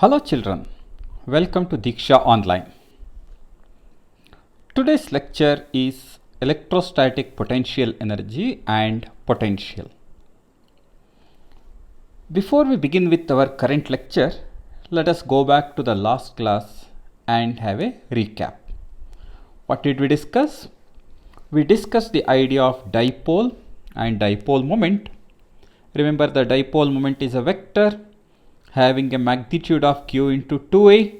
Hello children, welcome to Deeksha Online. Today's lecture is Electrostatic Potential Energy and Potential. Before we begin with our current lecture, let us go back to the last class and have a recap. What did we discuss? We discussed the idea of dipole and dipole moment. Remember, the dipole moment is a vector having a magnitude of q into 2a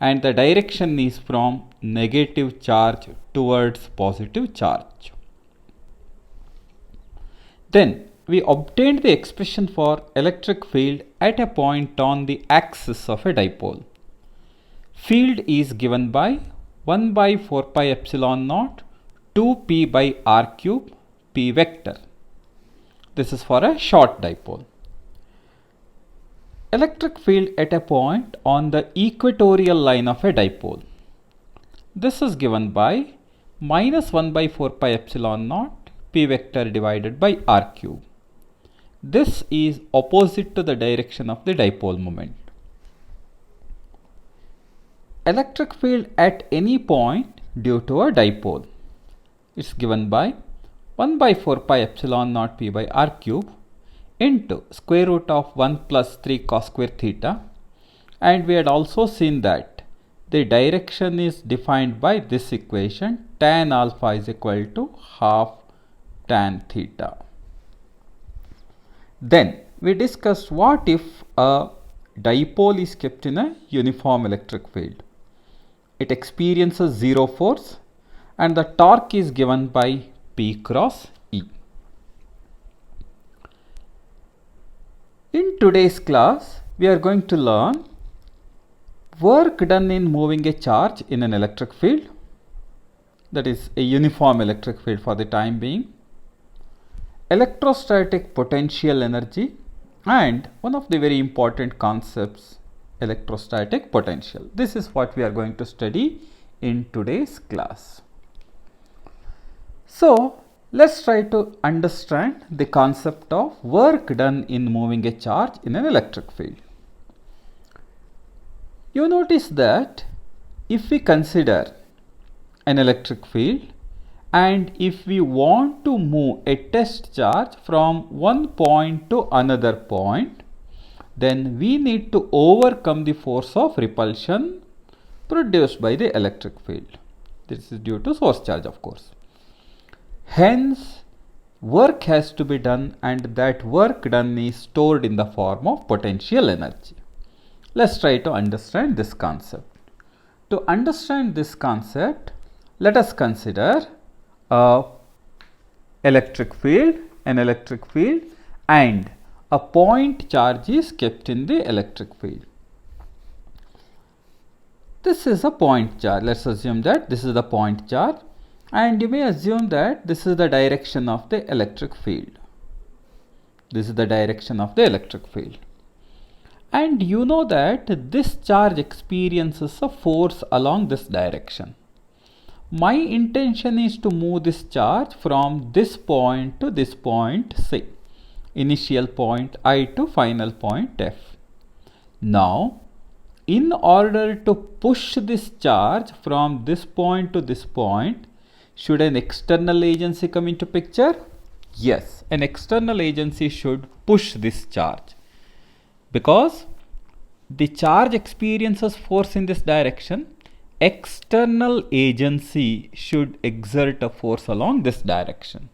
and the direction is from negative charge towards positive charge. Then we obtained the expression for electric field at a point on the axis of a dipole. Field is given by 1 by 4 pi epsilon naught 2p by r cube p vector. This is for a short dipole. Electric field at a point on the equatorial line of a dipole. This is given by minus 1 by 4 pi epsilon naught p vector divided by r cube. This is opposite to the direction of the dipole moment. Electric field at any point due to a dipole is given by 1 by 4 pi epsilon naught p by r cube into square root of 1 plus 3 cos square theta, and we had also seen that the direction is defined by this equation, tan alpha is equal to half tan theta. Then we discussed what if a dipole is kept in a uniform electric field. It experiences zero force and the torque is given by P cross E. In today's class, we are going to learn work done in moving a charge in an electric field, that is a uniform electric field for the time being, electrostatic potential energy, and one of the very important concepts, electrostatic potential. This is what we are going to study in today's class. So, let's try to understand the concept of work done in moving a charge in an electric field. You notice that if we consider an electric field and if we want to move a test charge from one point to another point, then we need to overcome the force of repulsion produced by the electric field. This is due to source charge, of course. Hence, work has to be done and that work done is stored in the form of potential energy. Let's try to understand this concept. To understand this concept, let us consider an electric field and a point charge is kept in the electric field. This is a point charge. Let's assume that this is the point charge. And you may assume that this is the direction of the electric field. This is the direction of the electric field. And you know that this charge experiences a force along this direction. My intention is to move this charge from this point to this point, say, initial point I to final point F. Now, in order to push this charge from this point to this point, should an external agency come into picture? Yes, an external agency should push this charge because the charge experiences force in this direction. External agency should exert a force along this direction.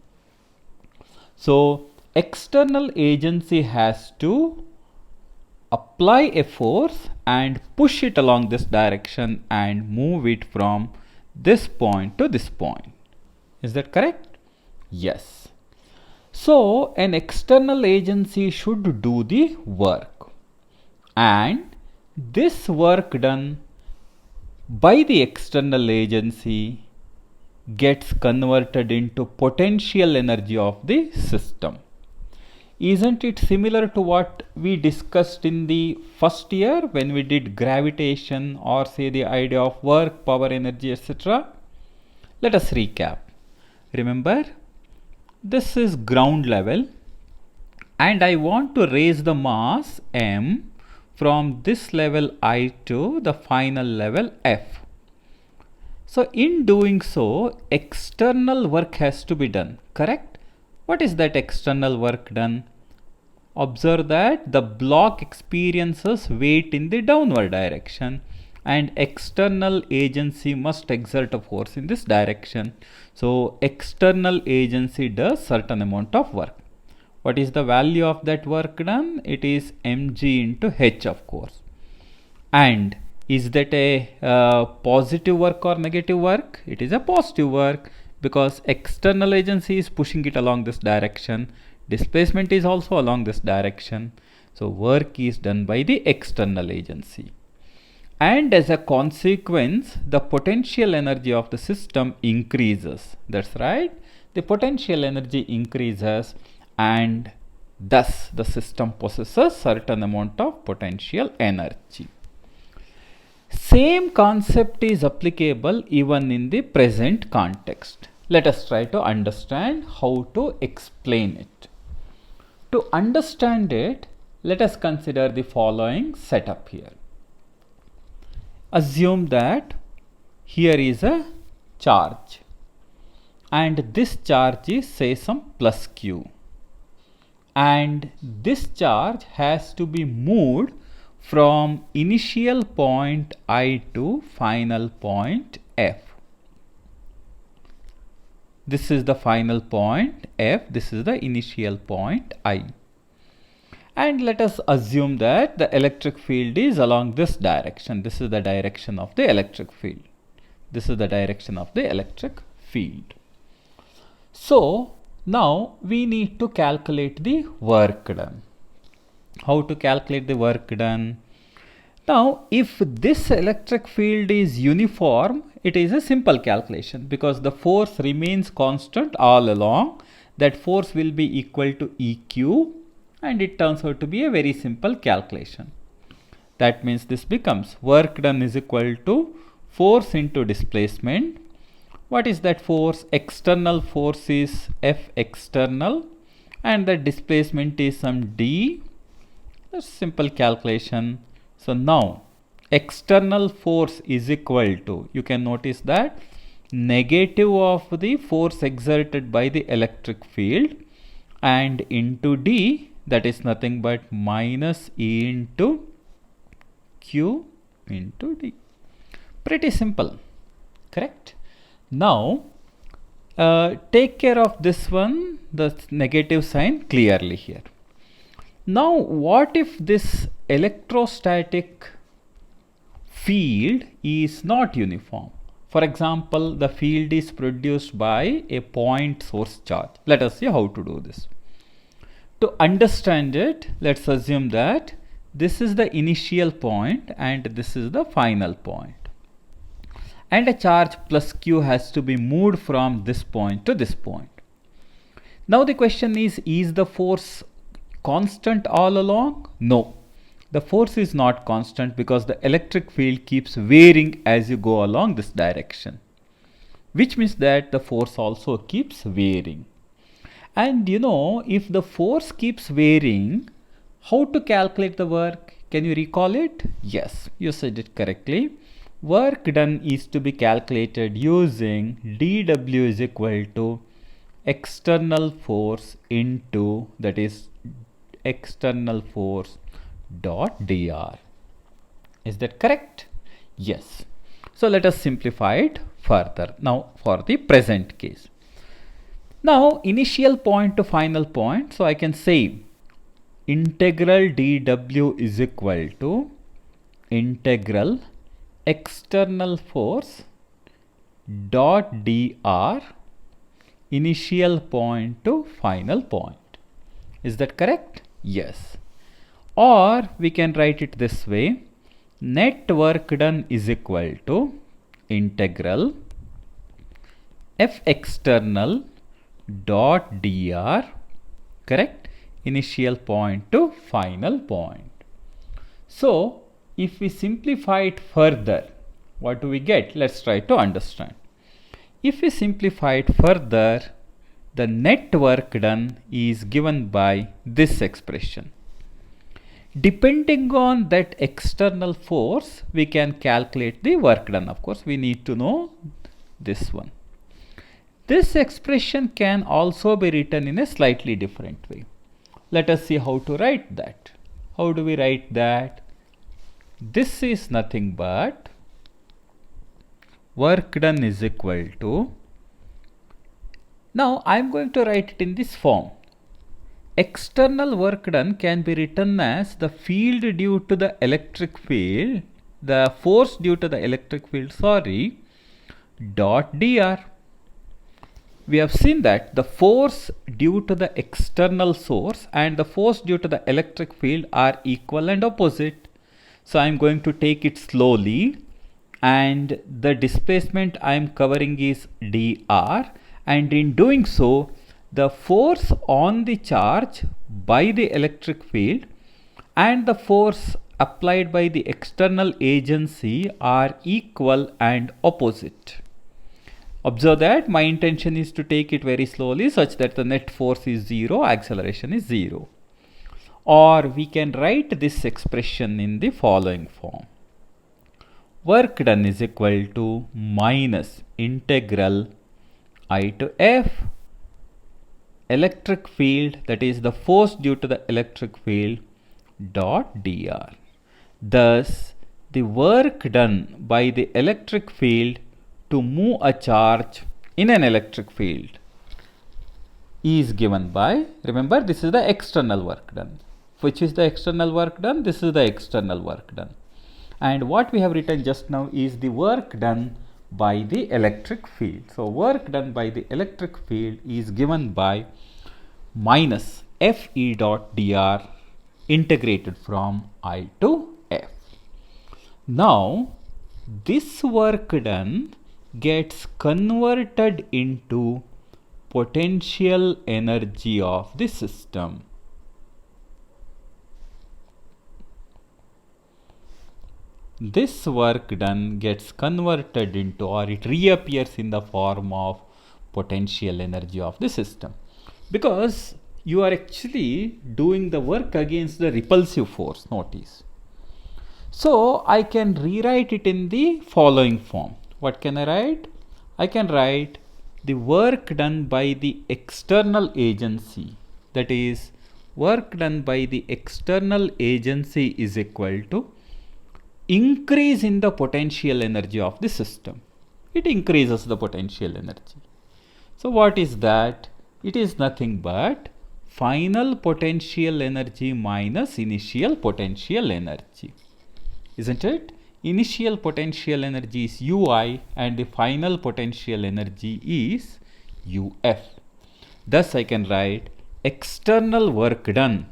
So, external agency has to apply a force and push it along this direction and move it from this point to this point. Is that correct? Yes. So, an external agency should do the work, and this work done by the external agency gets converted into potential energy of the system. Isn't it similar to what we discussed in the first year when we did gravitation, or say the idea of work, power, energy, etc.? Let us recap. Remember, this is ground level and I want to raise the mass m from this level I to the final level F. So in doing so, external work has to be done, correct? What is that external work done? Observe that the block experiences weight in the downward direction and external agency must exert a force in this direction. So external agency does certain amount of work. What is the value of that work done? It is mg into h, of course. And is that a positive work or negative work? It is a positive work because external agency is pushing it along this direction. Displacement is also along this direction. So work is done by the external agency. And as a consequence, the potential energy of the system increases. That's right. The potential energy increases and thus the system possesses certain amount of potential energy. Same concept is applicable even in the present context. Let us try to understand how to explain it. To understand it, let us consider the following setup here. Assume that here is a charge and this charge is, say, some plus q, and this charge has to be moved from initial point I to final point F. This is the final point F, this is the initial point I. And let us assume that the electric field is along this direction. This is the direction of the electric field. This is the direction of the electric field. So now we need to calculate the work done. How to calculate the work done? Now, if this electric field is uniform, it is a simple calculation because the force remains constant all along. That force will be equal to EQ, and it turns out to be a very simple calculation. That means this becomes work done is equal to force into displacement. What is that force? External force is F external and the displacement is some D. That's simple calculation. So now external force is equal to, you can notice that, negative of the force exerted by the electric field and into D, that is nothing but minus E into Q into D. Pretty simple, correct? Now take care of this one, the negative sign clearly here. Now what if this electrostatic field is not uniform? For example, the field is produced by a point source charge. Let us see how to do this. To understand it, let's assume that this is the initial point and this is the final point. And a charge plus q has to be moved from this point to this point. Now the question is the force constant all along? No. The force is not constant because the electric field keeps varying as you go along this direction, which means that the force also keeps varying. And you know, if the force keeps varying, how to calculate the work? Can you recall it? Yes, you said it correctly. Work done is to be calculated using dW is equal to external force into, that is external force dot dr. Is that correct? Yes. So let us simplify it further now for the present case. Now initial point to final point, so I can say integral dW is equal to integral external force dot dr initial point to final point. Is that correct? Yes. Or we can write it this way, net work done is equal to integral F external dot dr, correct, initial point to final point. So if we simplify it further, what do we get? Let's try to understand. If we simplify it further, the net work done is given by this expression. Depending on that external force, we can calculate the work done. Of course, we need to know this one. This expression can also be written in a slightly different way. Let us see how to write that. How do we write that? This is nothing but work done is equal to, now I am going to write it in this form. External work done can be written as the field due to the electric field, the force due to the electric field, dot dr. We have seen that the force due to the external source and the force due to the electric field are equal and opposite. So I am going to take it slowly, and the displacement I am covering is dr, and in doing so, the force on the charge by the electric field and the force applied by the external agency are equal and opposite. Observe that my intention is to take it very slowly such that the net force is 0, acceleration is 0. Or we can write this expression in the following form. Work done is equal to minus integral I to f electric field, that is the force due to the electric field, dot dr. Thus, the work done by the electric field to move a charge in an electric field is given by, remember this is the external work done. Which is the external work done? This is the external work done. And what we have written just now is the work done by the electric field. So work done by the electric field is given by minus Fe dot dr integrated from I to f. Now this work done gets converted into potential energy of the system. This work done gets converted into, or it reappears in the form of potential energy of the system, because you are actually doing the work against the repulsive force, notice. So I can rewrite it in the following form. What can I write? I can write the work done by the external agency, that is work done by the external agency is equal to increase in the potential energy of the system. It increases the potential energy. So what is that? It is nothing but final potential energy minus initial potential energy. Isn't it? Initial potential energy is Ui and the final potential energy is Uf. Thus I can write external work done,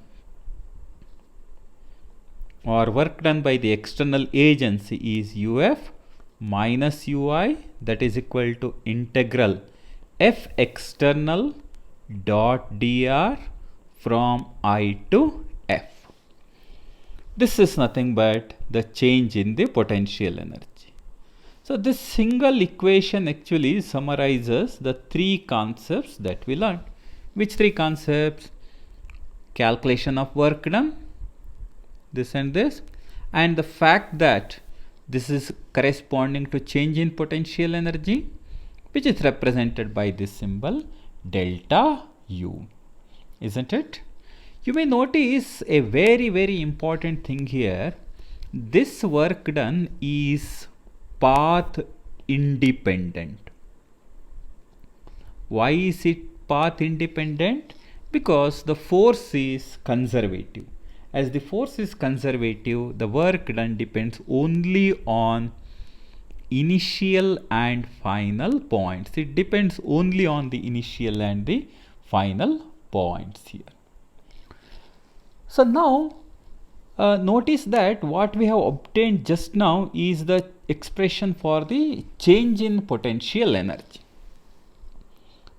or work done by the external agency is Uf minus Ui, that is equal to integral F external dot dr from I to f. This is nothing but the change in the potential energy. So this single equation actually summarizes the three concepts that we learned. Which three concepts? Calculation of work done, this and this, and the fact that this is corresponding to change in potential energy, which is represented by this symbol delta U. Isn't it? You may notice a very important thing here. This work done is path independent. Why is it path independent? Because the force is conservative. As the force is conservative, the work done depends only on initial and final points. It depends only on the initial and the final points here. So now notice that what we have obtained just now is the expression for the change in potential energy.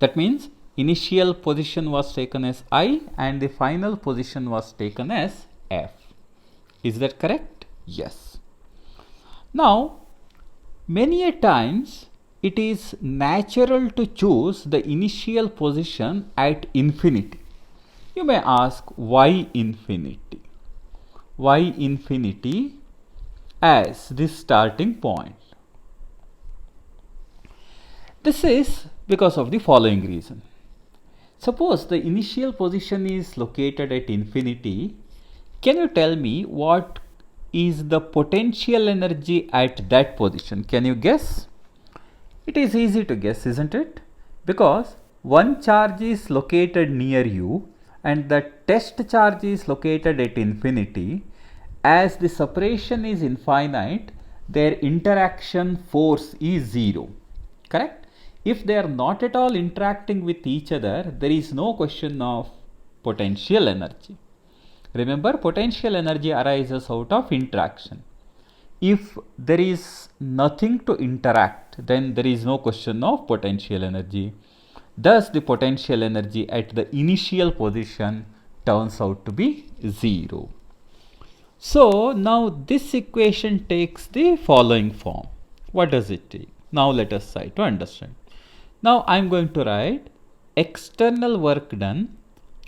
That means initial position was taken as I and the final position was taken as F. Is that correct? Yes. Now many a times it is natural to choose the initial position at infinity. You may ask, why infinity? y infinity as the starting point. This is because of the following reason. Suppose the initial position is located at infinity. Can you tell me what is the potential energy at that position? Can you guess? It is easy to guess, isn't it? Because one charge is located near you and the test charge is located at infinity. As the separation is infinite, their interaction force is 0. Correct? If they are not at all interacting with each other, there is no question of potential energy. Remember, potential energy arises out of interaction. If there is nothing to interact, then there is no question of potential energy. Thus, the potential energy at the initial position turns out to be 0. So, now this equation takes the following form. What does it take? Now, let us try to understand. Now, I am going to write external work done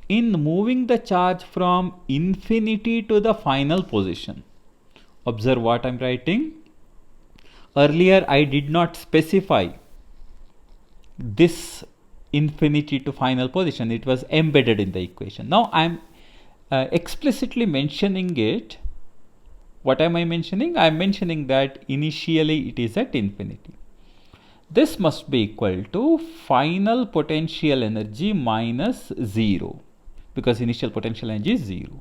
in moving the charge from infinity to the final position. Observe what I am writing. Earlier, I did not specify this infinity to final position. It was embedded in the equation. Now, I am explicitly mentioning it. What am I mentioning? I am mentioning that initially it is at infinity. This must be equal to final potential energy minus 0, because initial potential energy is 0,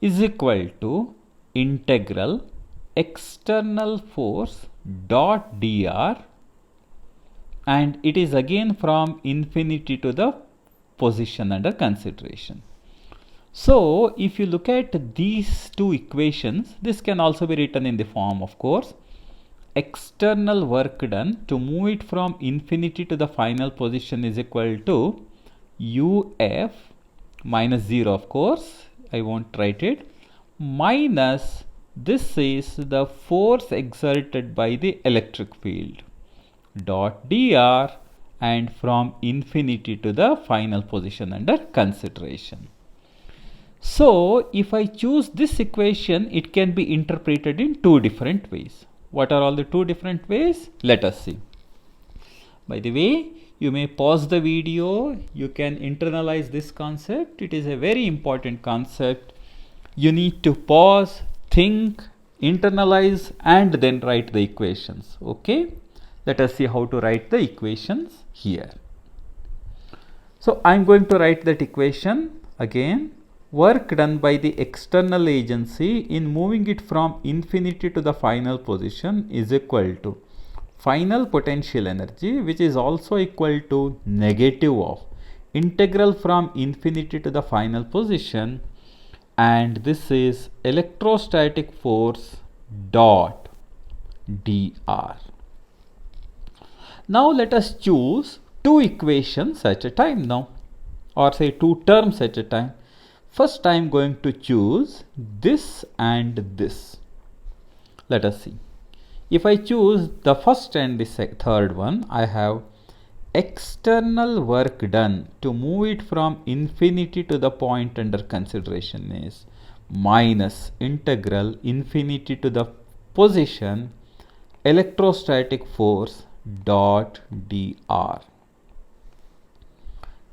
is equal to integral external force dot dr, and it is again from infinity to the position under consideration. So, if you look at these two equations, this can also be written in the form, of course, external work done to move it from infinity to the final position is equal to UF minus 0, of course, I won't write it, minus this is the force exerted by the electric field dot dr, and from infinity to the final position under consideration. So, if I choose this equation, it can be interpreted in two different ways. What are all the two different ways? Let us see. By the way, you may pause the video. You can internalize this concept. It is a very important concept. You need to pause, think, internalize, and then write the equations. Okay? Let us see how to write the equations here. So, I am going to write that equation again. Work done by the external agency in moving it from infinity to the final position is equal to final potential energy, which is also equal to negative of integral from infinity to the final position, and this is electrostatic force dot dr. Now let us choose two equations at a time now, or say two terms at a time. First, I am going to choose this and this. Let us see. If I choose the first and the third one, I have external work done to move it from infinity to the point under consideration is minus integral infinity to the position electrostatic force dot dr.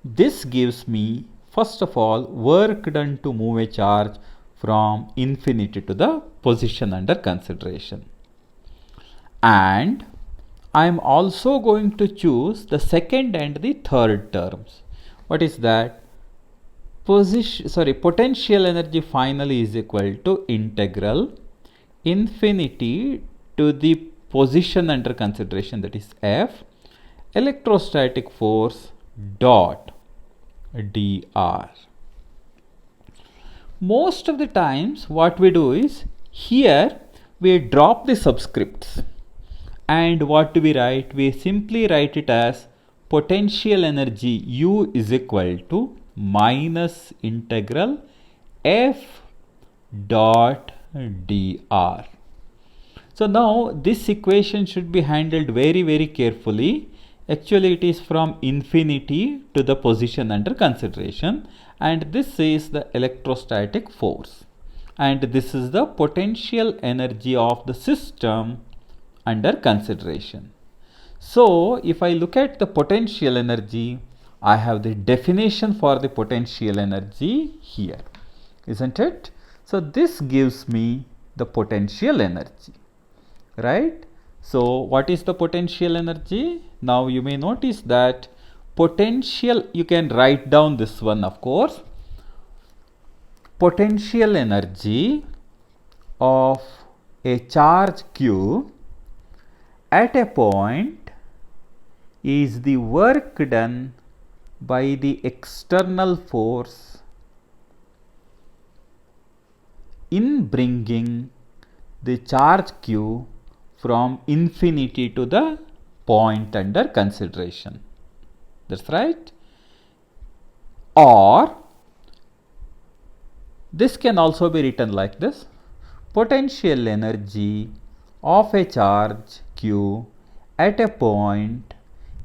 This gives me, first of all, work done to move a charge from infinity to the position under consideration. And I am also going to choose the second and the third terms. What is that? Potential energy finally is equal to integral infinity to the position under consideration, that is F, electrostatic force dot dr. Most of the times what we do is, here we drop the subscripts, and what do we write? We simply write it as potential energy U is equal to minus integral F dot dr. So now this equation should be handled very, very carefully. Actually, it is from infinity to the position under consideration, and this is the electrostatic force. and this is the potential energy of the system under consideration. So if I look at the potential energy, I have the definition for the potential energy here, isn't it? So this gives me the potential energy, right? So what is the potential energy? Now you may notice that potential, you can write down this one, of course. Potential energy of a charge q at a point is the work done by the external force in bringing the charge q from infinity to the point under consideration. That's right. Or this can also be written like this: potential energy of a charge q at a point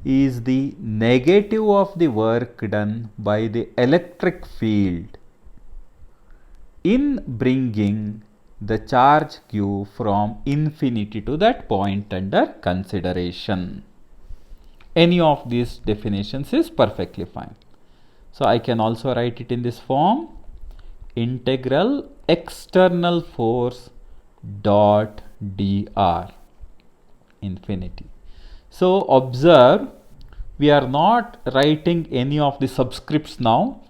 is the negative of the work done by the electric field in bringing the charge q from infinity to that point under consideration. Any of these definitions is perfectly fine. So I can also write it in this form: integral external force dot dr infinity. So observe, we are not writing any of the subscripts now.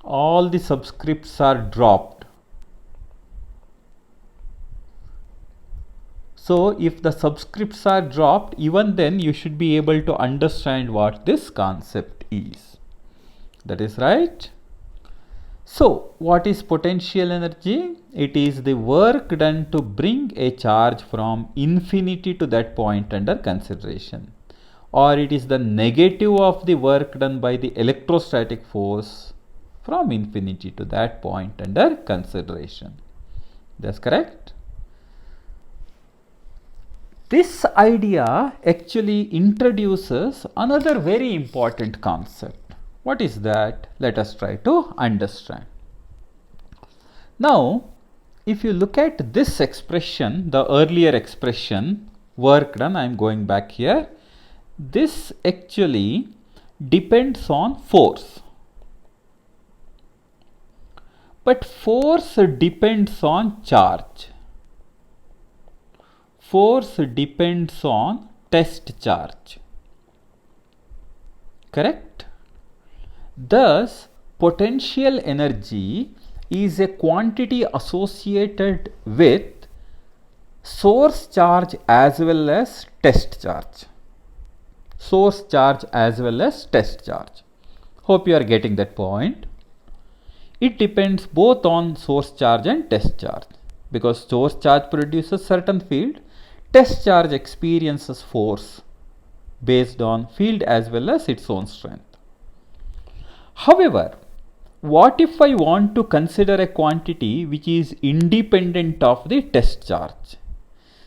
All the subscripts are dropped. So if the subscripts are dropped, even then you should be able to understand what this concept is. That is right. So what is potential energy? It is the work done to bring a charge from infinity to that point under consideration, or it is the negative of the work done by the electrostatic force from infinity to that point under consideration. That's correct. This idea actually introduces another very important concept. What is that? Let us try to understand. Now, if you look at this expression, the earlier expression, work done, I am going back here. This actually depends on force. But force depends on charge. Force depends on test charge. Correct? Thus, potential energy is a quantity associated with source charge as well as test charge. Source charge as well as test charge. Hope you are getting that point. It depends both on source charge and test charge, because source charge produces certain field, test charge experiences force based on field as well as its own strength. However, what if I want to consider a quantity which is independent of the test charge?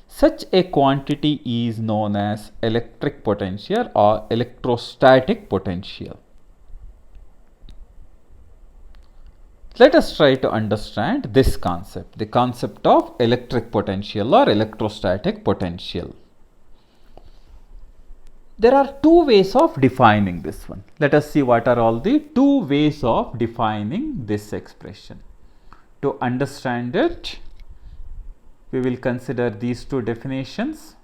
Such a quantity is known as electric potential or electrostatic potential. Let us try to understand this concept, the concept of electric potential or electrostatic potential. There are two ways of defining this one. Let us see what are all the two ways of defining this expression. To understand it, we will consider these two definitions.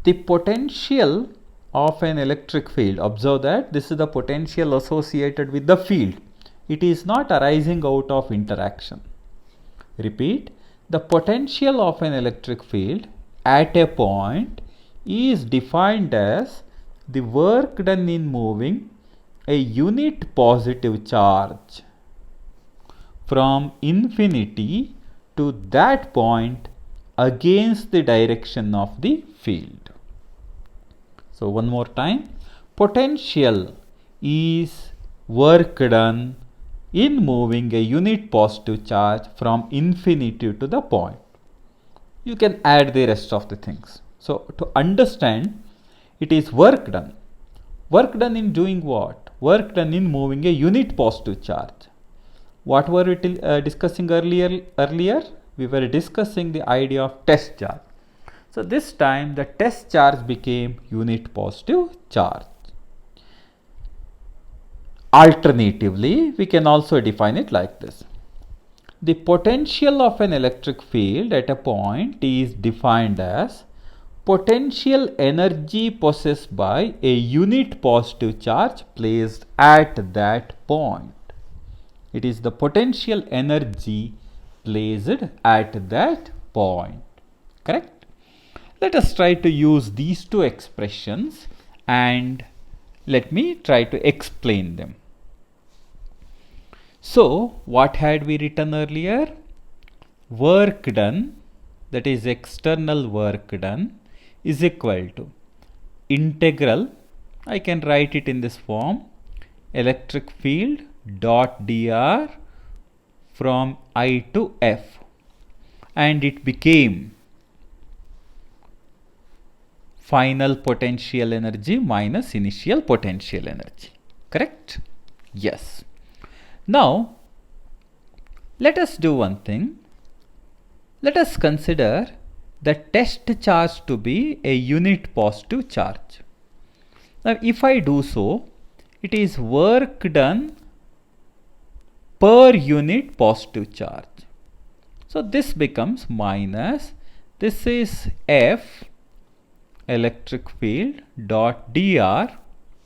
The potential of an electric field, observe that this is the potential associated with the field. It is not arising out of interaction. Repeat, the potential of an electric field at a point is defined as the work done in moving a unit positive charge from infinity to that point against the direction of the field. So one more time, potential is work done in moving a unit positive charge from infinity to the point. You can add the rest of the things. So to understand, it is work done. Work done in doing what? Work done in moving a unit positive charge. What were we discussing earlier? We were discussing the idea of test charge. So this time the test charge became unit positive charge. Alternatively, we can also define it like this. The potential of an electric field at a point is defined as potential energy possessed by a unit positive charge placed at that point. It is the potential energy placed at that point. Correct? Let us try to use these two expressions and let me try to explain them. So, what had we written earlier? Work done, that is external work done, is equal to integral, I can write it in this form, electric field dot dr from I to F, and it became final potential energy minus initial potential energy. Correct? Yes. Now, let us do one thing. Let us consider the test charge to be a unit positive charge. Now, if I do so, it is work done per unit positive charge. So, this becomes minus, this is F electric field dot dr,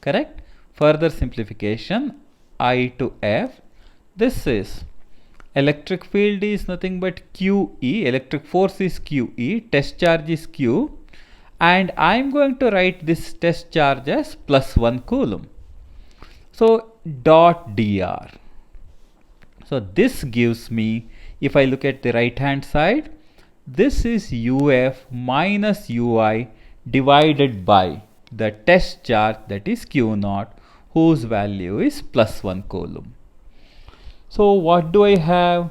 correct? Further simplification, I to F. This is electric field is nothing but QE, electric force is QE, test charge is Q, and I am going to write this test charge as plus 1 coulomb. So, dot dr. So, this gives me, if I look at the right hand side, this is UF minus UI divided by the test charge, that is Q naught, whose value is plus 1 coulomb. So, what do I have?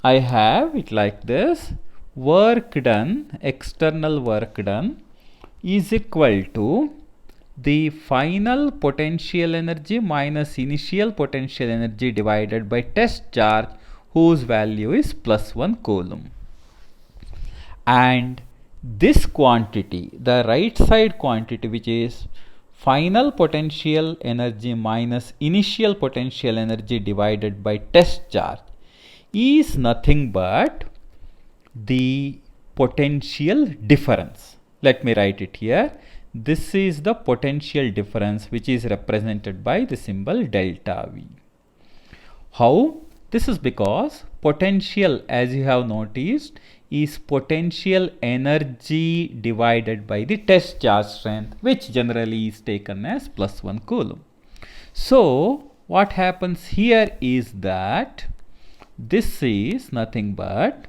I have it like this. Work done, external work done, is equal to the final potential energy minus initial potential energy divided by test charge, whose value is plus 1 coulomb. And this quantity, the right side quantity, which is final potential energy minus initial potential energy divided by test charge, is nothing but the potential difference. Let me write it here. This is the potential difference, which is represented by the symbol delta V. How? This is because potential, as you have noticed, is potential energy divided by the test charge strength, which generally is taken as plus 1 coulomb. So, what happens here is that this is nothing but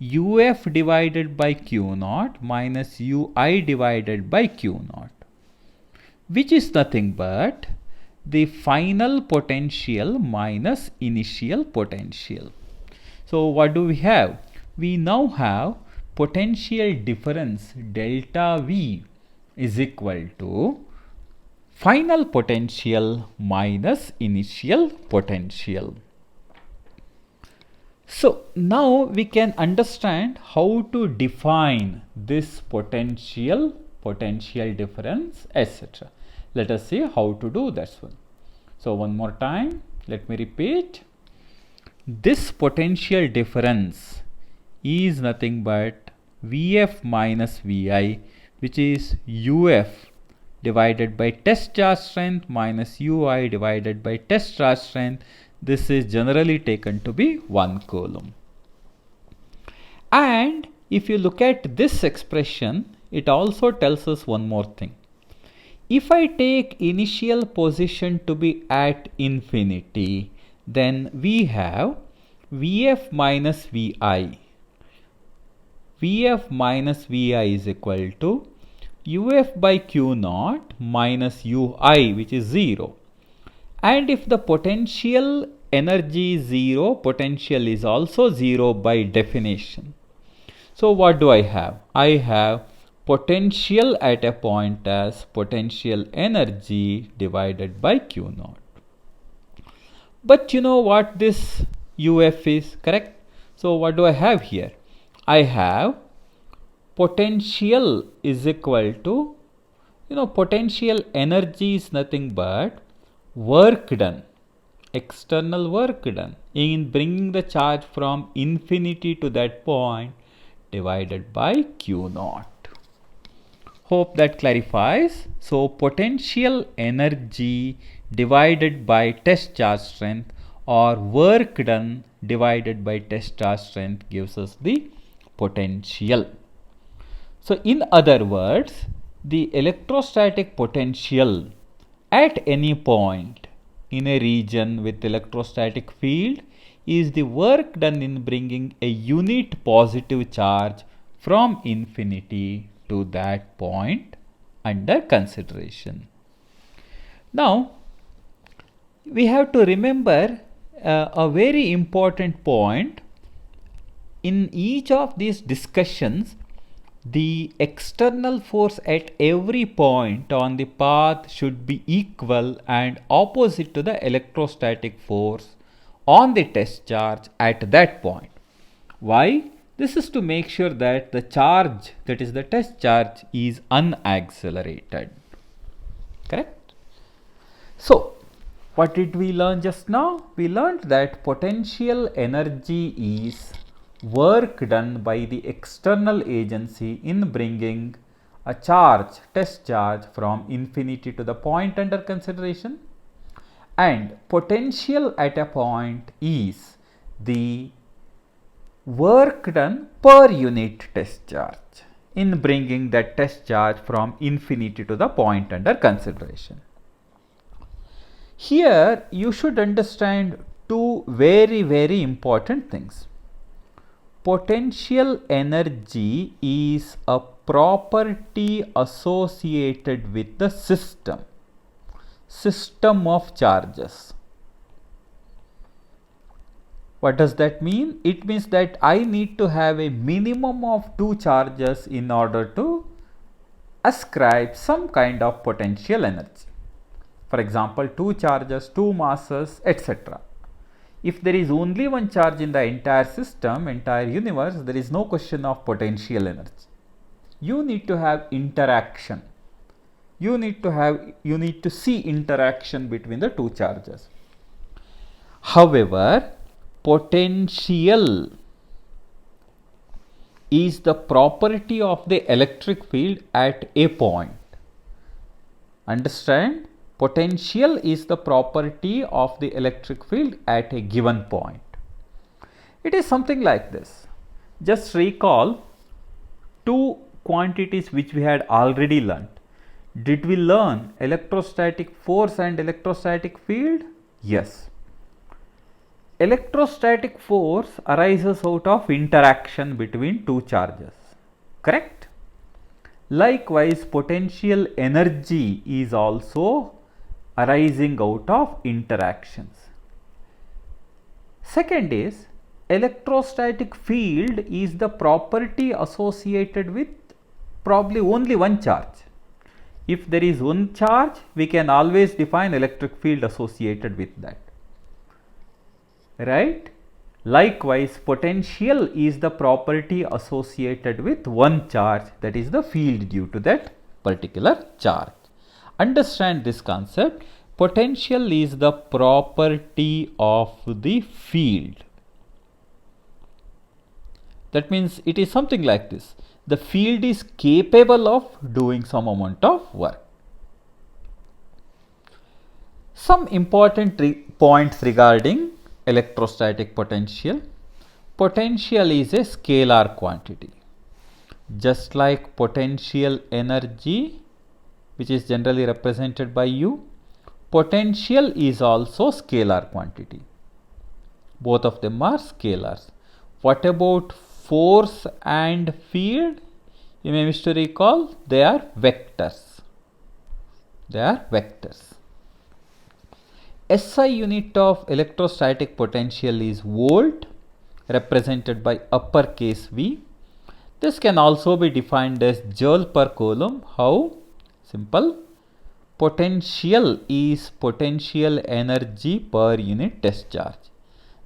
UF divided by Q naught minus UI divided by Q naught, which is nothing but the final potential minus initial potential. So, what do we have? We now have potential difference delta V is equal to final potential minus initial potential. So, now we can understand how to define this potential difference, etc. Let us see how to do this one. So, one more time, let me repeat. This potential difference is nothing but Vf minus Vi, which is Uf divided by test charge strength minus Ui divided by test charge strength. This is generally taken to be 1 coulomb. And if you look at this expression, it also tells us one more thing. If I take initial position to be at infinity, then we have Vf minus Vi. Vf minus Vi is equal to Uf by Q naught minus Ui, which is 0. And if the potential energy is 0, potential is also 0 by definition. So, what do I have? I have potential at a point as potential energy divided by Q naught. But you know what this UF is, correct? So what do I have here? I have potential is equal to, potential energy is nothing but work done, external work done in bringing the charge from infinity to that point divided by Q naught. Hope that clarifies. So potential energy divided by test charge strength or work done divided by test charge strength gives us the potential. So in other words, the electrostatic potential at any point in a region with electrostatic field is the work done in bringing a unit positive charge from infinity to that point under consideration. Now, we have to remember a very important point. In each of these discussions, the external force at every point on the path should be equal and opposite to the electrostatic force on the test charge at that point. Why? This is to make sure that the charge, that is the test charge, is unaccelerated. Correct? So, what did we learn just now? We learned that potential energy is work done by the external agency in bringing a charge, test charge, from infinity to the point under consideration, and potential at a point is the work done per unit test charge in bringing that test charge from infinity to the point under consideration. Here you should understand two very important things. Potential energy is a property associated with the system of charges. What does that mean? It means that I need to have a minimum of two charges in order to ascribe some kind of potential energy. For example, two charges, two masses, etc. If there is only one charge in the entire system, entire universe, there is no question of potential energy. You need to have interaction. You need to see interaction between the two charges. However, potential is the property of the electric field at a point. Understand? Potential is the property of the electric field at a given point. It is something like this. Just recall two quantities which we had already learnt. Did we learn electrostatic force and electrostatic field? Yes. Electrostatic force arises out of interaction between two charges. Correct? Likewise, potential energy is also arising out of interactions. Second is, electrostatic field is the property associated with probably only one charge. If there is one charge, we can always define electric field associated with that. Right? Likewise, potential is the property associated with one charge, that is the field due to that particular charge. Understand this concept. Potential is the property of the field. That means it is something like this. The field is capable of doing some amount of work. Some important points regarding electrostatic potential. Potential is a scalar quantity. Just like potential energy, which is generally represented by U, potential is also scalar quantity. Both of them are scalars. What about force and field? You may wish to recall, they are vectors. SI unit of electrostatic potential is volt, represented by uppercase V. This can also be defined as joule per coulomb. How? Simple. Potential is potential energy per unit test charge.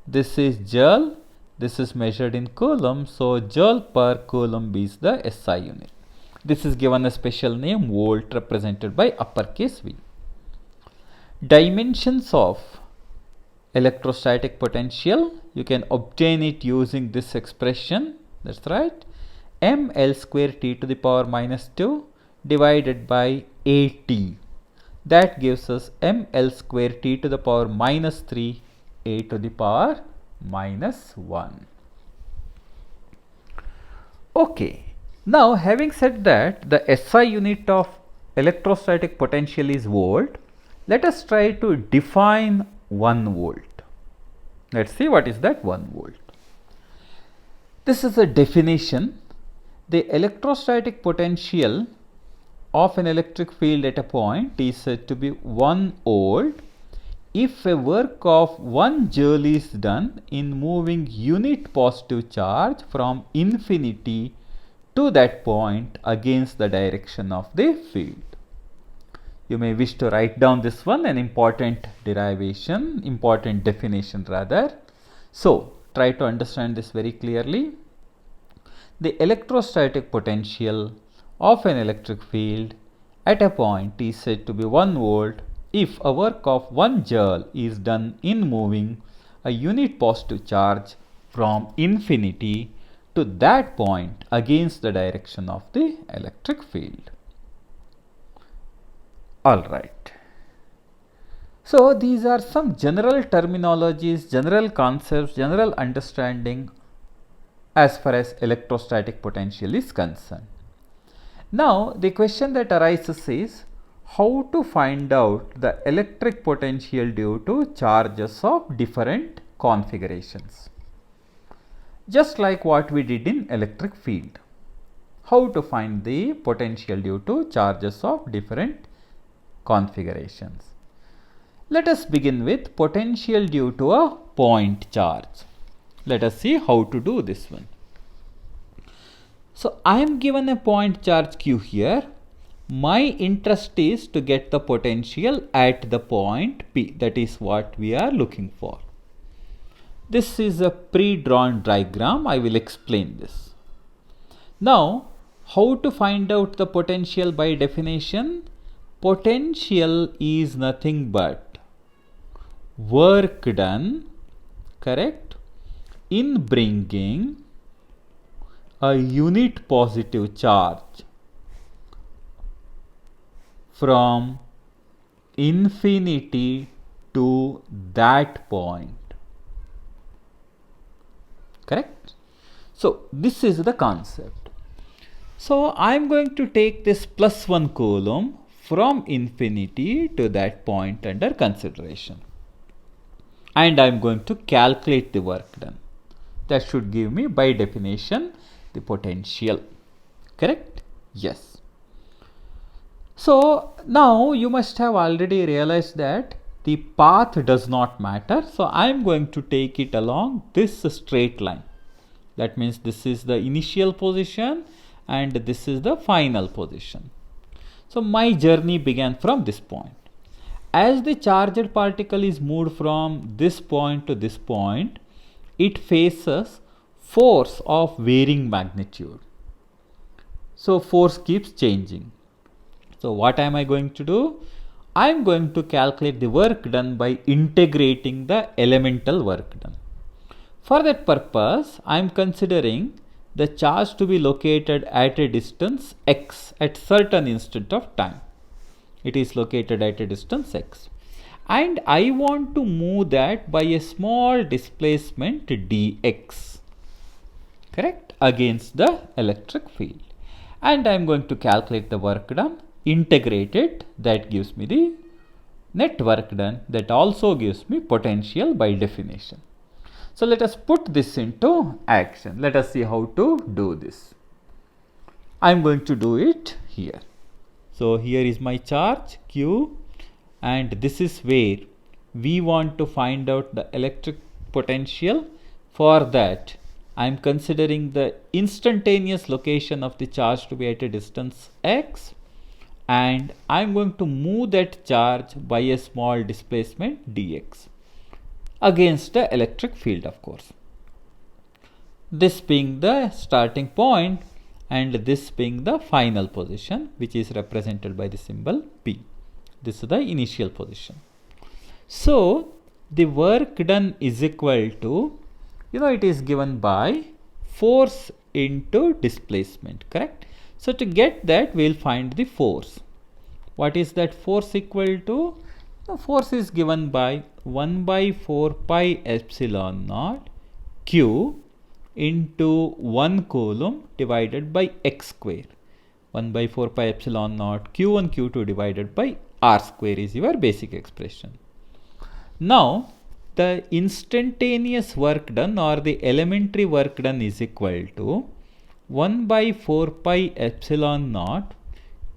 This is joule, this is measured in coulomb, so joule per coulomb is the SI unit. This is given a special name volt represented by uppercase V. Dimensions of electrostatic potential, you can obtain it using this expression, that's right, ml square t to the power minus 2 divided by at. That gives us ml square t to the power minus 3 a to the power minus 1. Okay, now having said that the SI unit of electrostatic potential is volt, let us try to define 1 volt. Let's see what is that 1 volt. This is a definition. The electrostatic potential of an electric field at a point is said to be 1 volt if a work of 1 joule is done in moving unit positive charge from infinity to that point against the direction of the field. You may wish to write down this one, an important derivation, important definition rather. So, try to understand this very clearly. The electrostatic potential of an electric field at a point is said to be 1 volt if a work of 1 joule is done in moving a unit positive charge from infinity to that point against the direction of the electric field. Alright. So, these are some general terminologies, general concepts, general understanding as far as electrostatic potential is concerned. Now, the question that arises is how to find out the electric potential due to charges of different configurations. Just like what we did in electric field. How to find the potential due to charges of different configurations. Let us begin with potential due to a point charge. Let us see how to do this one. So, I am given a point charge Q here. My interest is to get the potential at the point P. That is what we are looking for. This is a pre-drawn diagram. I will explain this. Now, how to find out the potential by definition? Potential is nothing but work done, correct, in bringing a unit positive charge from infinity to that point, correct. So, this is the concept. So, I am going to take this plus 1 coulomb from infinity to that point under consideration, and I am going to calculate the work done. That should give me by definition the potential, correct? Yes. So, now you must have already realized that the path does not matter. So, I am going to take it along this straight line. That means this is the initial position and this is the final position. So, my journey began from this point. As the charged particle is moved from this point to this point, it faces force of varying magnitude. So, force keeps changing. So, what am I going to do? I am going to calculate the work done by integrating the elemental work done. For that purpose, I am considering the charge to be located at a distance x at certain instant of time. It is located at a distance x. And I want to move that by a small displacement dx, correct, against the electric field. And I am going to calculate the work done, integrate it, that gives me the net work done, that also gives me potential by definition. So, let us put this into action. Let us see how to do this. I am going to do it here. So, here is my charge Q, and this is where we want to find out the electric potential. For that, I am considering the instantaneous location of the charge to be at a distance x, and I'm going to move that charge by a small displacement dx against the electric field, of course. This being the starting point and this being the final position, which is represented by the symbol P. This is the initial position. So the work done is equal to, it is given by force into displacement, correct? So to get that, we'll find the force. What is that force equal to? The force is given by 1 by 4 pi epsilon naught q into 1 coulomb divided by x square. 1 by 4 pi epsilon naught q1 q2 divided by r square is your basic expression. Now the instantaneous work done or the elementary work done is equal to 1 by 4 pi epsilon naught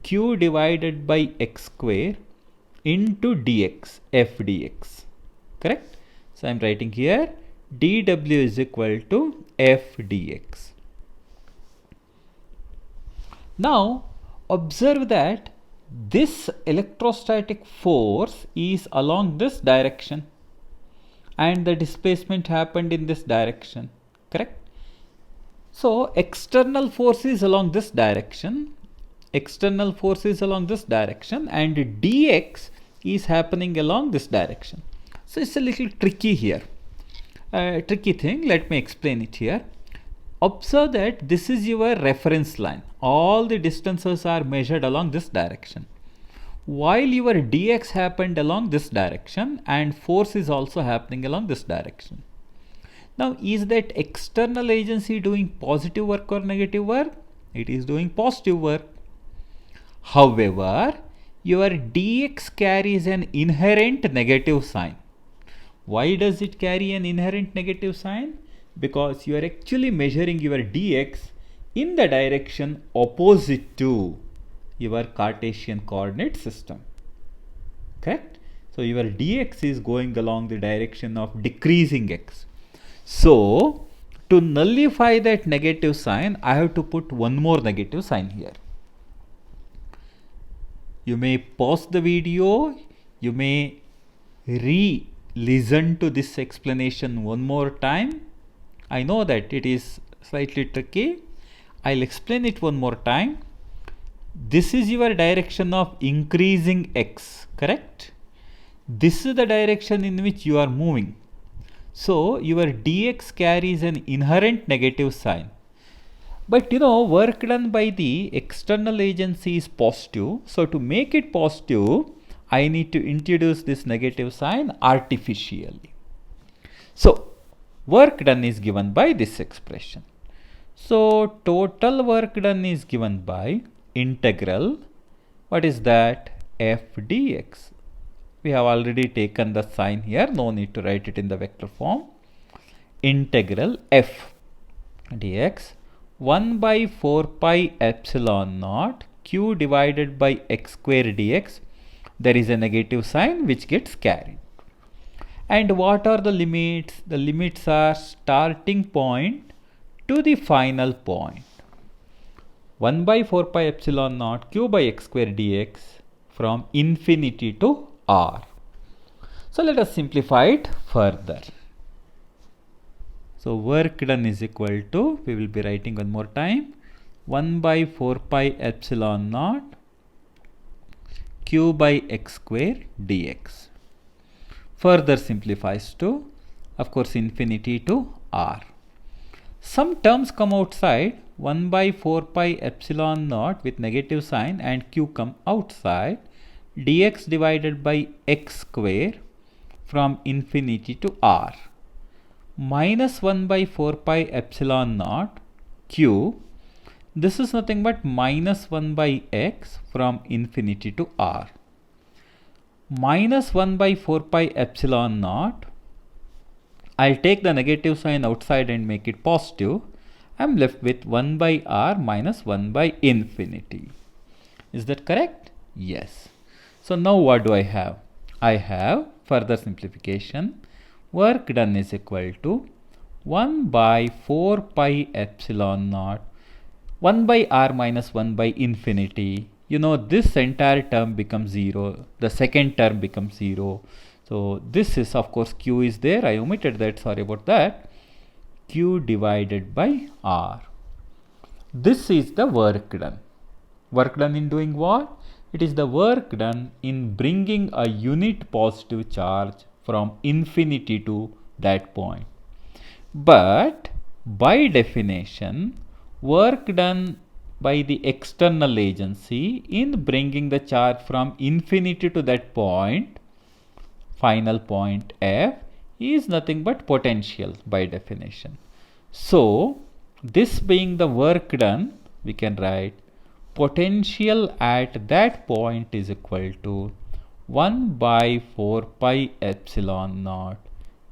q divided by x square into dx, f dx, correct? So I am writing here dw is equal to f dx. Now observe that this electrostatic force is along this direction and the displacement happened in this direction, correct? So external force is along this direction, and dx is happening along this direction. So it's a little tricky here, tricky thing. Let me explain it here. Observe that this is your reference line. All the distances are measured along this direction, while your dx happened along this direction and force is also happening along this direction. Now is that external agency doing positive work or negative work? It is doing positive work. However, your dx carries an inherent negative sign. Why does it carry an inherent negative sign? Because you are actually measuring your dx in the direction opposite to your Cartesian coordinate system, correct? So your dx is going along the direction of decreasing x. So to nullify that negative sign, I have to put one more negative sign here. You may pause the video, you may re-listen to this explanation one more time. I know that it is slightly tricky. I'll explain it one more time. This is your direction of increasing x, correct? This is the direction in which you are moving. So your dx carries an inherent negative sign. But work done by the external agency is positive. So to make it positive, I need to introduce this negative sign artificially. So work done is given by this expression. So total work done is given by integral, what is that? F dx. We have already taken the sign here, no need to write it in the vector form. Integral f dx 1 by 4 pi epsilon naught q divided by x square dx. There is a negative sign which gets carried. And what are the limits? The limits are starting point to the final point. 1 by 4 pi epsilon naught q by x square dx from infinity to r. So let us simplify it further. So work done is equal to, we will be writing one more time, 1 by 4 pi epsilon naught q by x square dx. Further simplifies to, of course, infinity to r. Some terms come outside, 1 by 4 pi epsilon naught with negative sign and q come outside, dx divided by x square from infinity to r, minus 1 by 4 pi epsilon naught q, this is nothing but minus 1 by x from infinity to r, minus 1 by 4 pi epsilon naught. I'll take the negative sign outside and make it positive. I'm left with 1 by r minus 1 by infinity. Is that correct? Yes. So now what do I have? I have further simplification. Work done is equal to 1 by 4 pi epsilon naught 1 by r minus 1 by infinity this entire term becomes 0, the second term becomes 0. So this is, of course, Q is there, I omitted that, sorry about that. Q divided by R. This is the work done. Work done in doing what? It is the work done in bringing a unit positive charge from infinity to that point. But by definition, work done by the external agency in bringing the charge from infinity to that point, final point F, is nothing but potential by definition. So this being the work done, we can write potential at that point is equal to 1 by 4 pi epsilon naught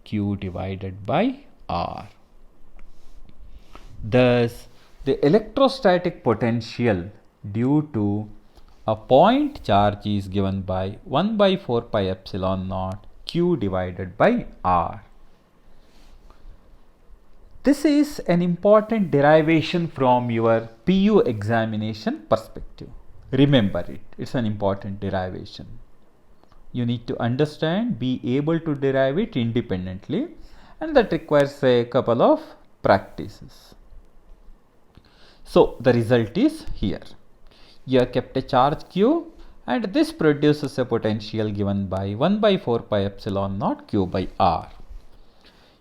Q divided by R. Thus, the electrostatic potential due to a point charge is given by 1 by 4 pi epsilon naught Q divided by R. This is an important derivation from your PU examination perspective. Remember it, it's an important derivation. You need to understand, be able to derive it independently, and that requires a couple of practices. So the result is here. You have kept a charge Q and this produces a potential given by 1 by 4 pi epsilon naught Q by R.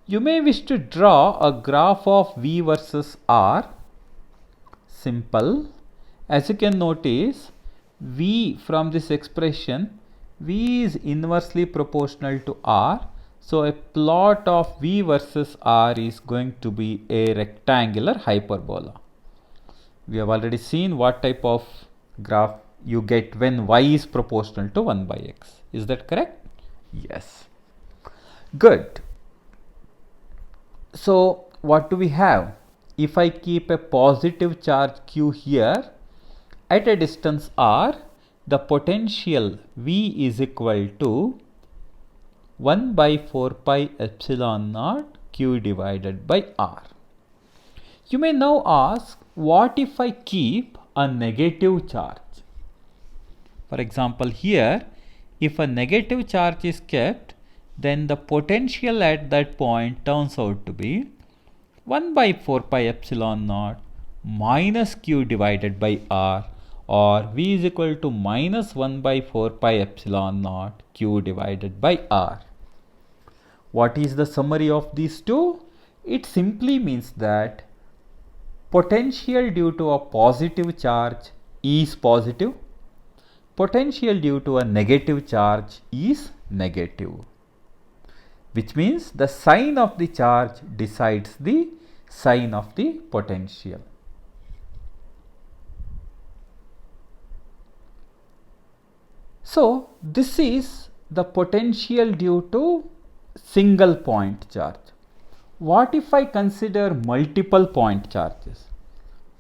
You may wish to draw a graph of V versus R. Simple. As you can notice, V from this expression, V is inversely proportional to R. So a plot of V versus R is going to be a rectangular hyperbola. We have already seen what type of graph you get when Y is proportional to 1 by X. Is that correct? Yes. Good. So what do we have? If I keep a positive charge Q here at a distance R, the potential V is equal to 1 by 4 pi epsilon naught Q divided by R. You may now ask, what if I keep a negative charge? For example, here, if a negative charge is kept, then the potential at that point turns out to be 1 by 4 pi epsilon naught minus Q divided by R, or V is equal to minus 1 by 4 pi epsilon naught Q divided by R. What is the summary of these two? It simply means that potential due to a positive charge is positive, potential due to a negative charge is negative, which means the sign of the charge decides the sign of the potential. So this is the potential due to single point charge. What if I consider multiple point charges?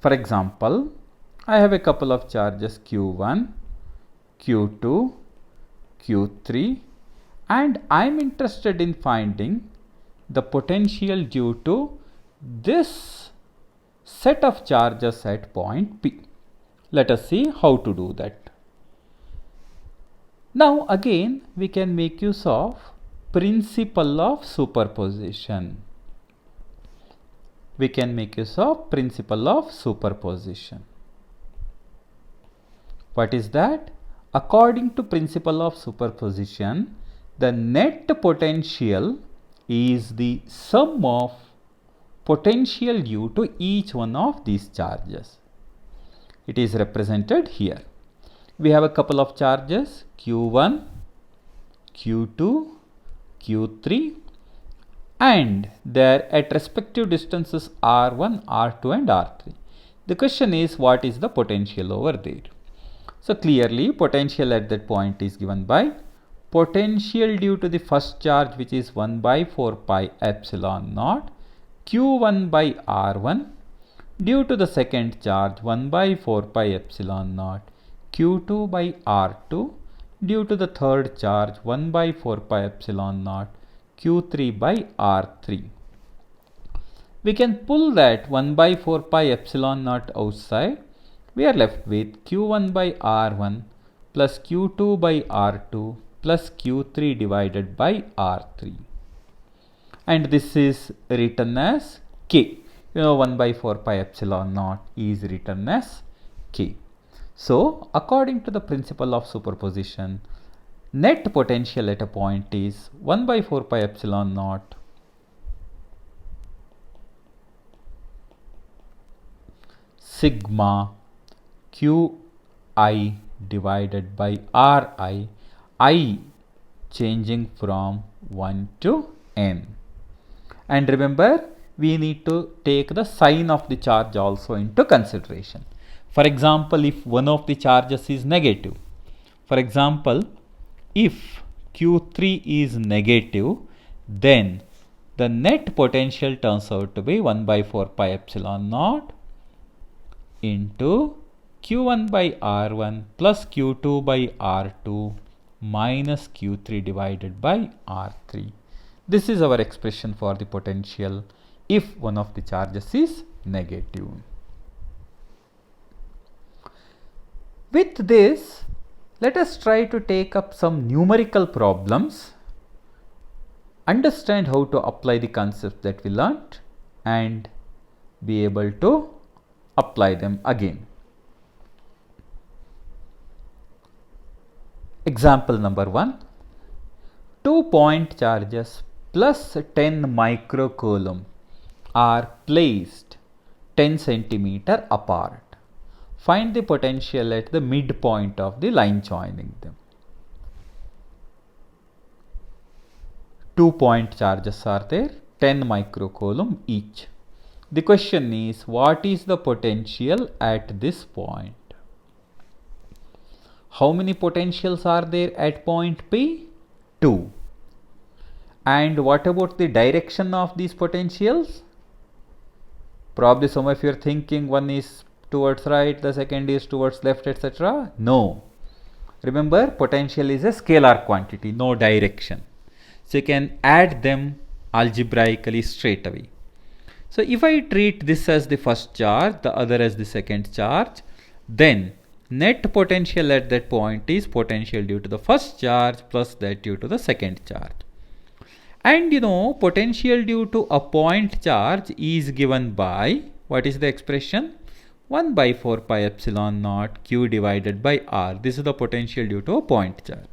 For example, I have a couple of charges Q1, Q2, Q3, and I am interested in finding the potential due to this set of charges at point P. Let us see how to do that. Now again we can make use of principle of superposition. We can make use of principle of superposition. What is that? According to principle of superposition, the net potential is the sum of potential due to each one of these charges. It is represented here. We have a couple of charges Q1, Q2, Q3, and they are at respective distances R1, R2 and R3. The question is, what is the potential over there? So clearly potential at that point is given by potential due to the first charge, which is 1 by 4 pi epsilon naught Q1 by R1, due to the second charge 1 by 4 pi epsilon naught Q2 by R2, due to the third charge 1 by 4 pi epsilon naught Q3 by R3. We can pull that 1 by 4 pi epsilon naught outside we are left with Q1 by R1 plus Q2 by R2 plus Q3 divided by R3. And this is written as K. 1 by 4 pi epsilon naught is written as K. So, according to the principle of superposition, net potential at a point is 1 by 4 pi epsilon naught sigma Qi divided by Ri, I changing from 1 to n. And remember, we need to take the sign of the charge also into consideration. For example, if one of the charges is negative, for example, if Q3 is negative, then the net potential turns out to be 1 by 4 pi epsilon naught into Q1 by R1 plus Q2 by R2 minus Q3 divided by R3. This is our expression for the potential if one of the charges is negative. With this, let us try to take up some numerical problems, understand how to apply the concepts that we learnt, and be able to apply them again. Example number 1. 2 point charges plus 10 microcoulomb are placed 10 centimeter apart. Find the potential at the midpoint of the line joining them. 2 point charges are there, 10 microcoulomb each. The question is, what is the potential at this point? How many potentials are there at point P? 2. And what about the direction of these potentials? Probably some of you are thinking one is towards right, the second is towards left, etc. No. Remember, potential is a scalar quantity, no direction. So you can add them algebraically straight away. So if I treat this as the first charge, the other as the second charge, then net potential at that point is potential due to the first charge plus that due to the second charge. And potential due to a point charge is given by, what is the expression? 1 by 4 pi epsilon naught Q divided by R. This is the potential due to a point charge.